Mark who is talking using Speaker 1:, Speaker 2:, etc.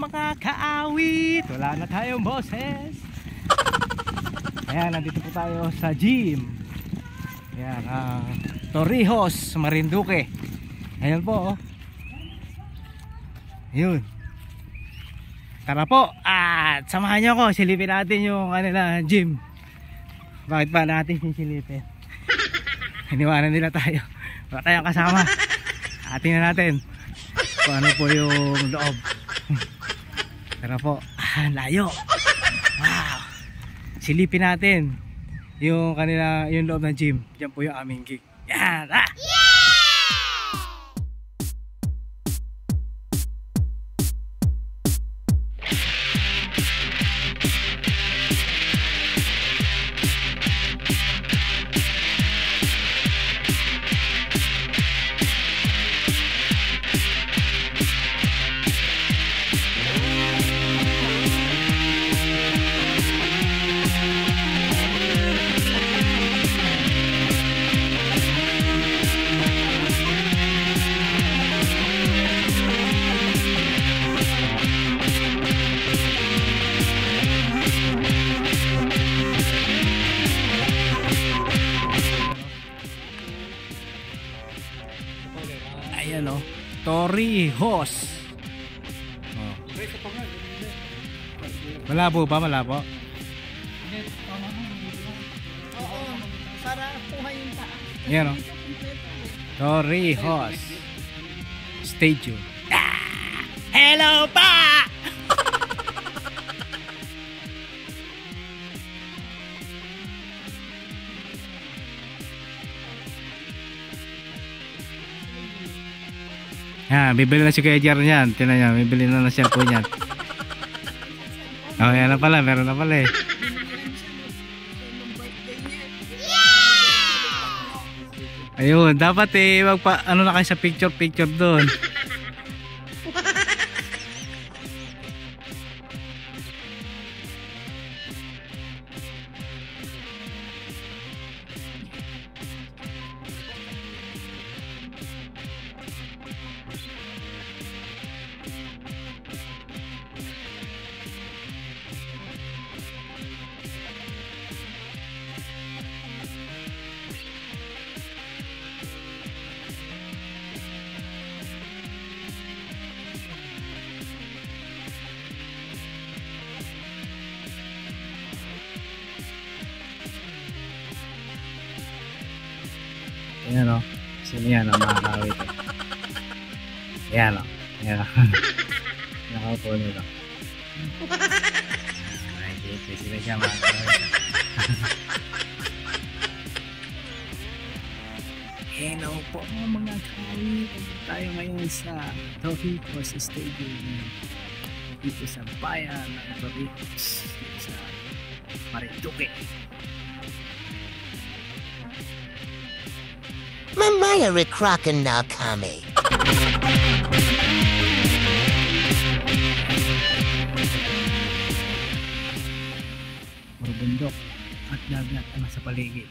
Speaker 1: mga kaawit. Wala na tayong boses. Ayan, nandito po tayo sa gym. Ayan, Torrijos, Marinduque. Ayan po, oh. Yun. Tara po, at samahan nyo ako. Silipin natin yung kanila gym. Bakit ba natin sisilipin? Iniwanan nila tayo. Wala tayong kasama. Tingnan natin kung ano po yung loob. Tara po. Layo. Wow. Silipin natin yung kanila, yung loob ng gym. Diyan po yung aming gig. Yan. Ayan, o, Torrijos. Oh. Malabo ba? Malabo?
Speaker 2: Oo, para puhay yung taas.
Speaker 1: Ayan, o, Torrijos Stadium. Hello pa! Bibili na si Kuya Jar niyan. Tinan niya, bibili na ng cellphone niyan. Oh, yan na pala, meron na pala eh. Ayun, dapat eh ano na kayo sa picture doon. Ayan, o. Sino yan, o, mga kawit eh. Ayan, o. Ayan, o. Nakaupo nito. Nakikita sila siya, mga kawit. Hello po mga kawit. Tayo ngayon sa Torrijos Stadium. Dito sa bayan ng Torrijos. Sa Marinduque.
Speaker 2: Mamaya recracken na kami.
Speaker 1: Puro bundok at dagat ang nasa paligid.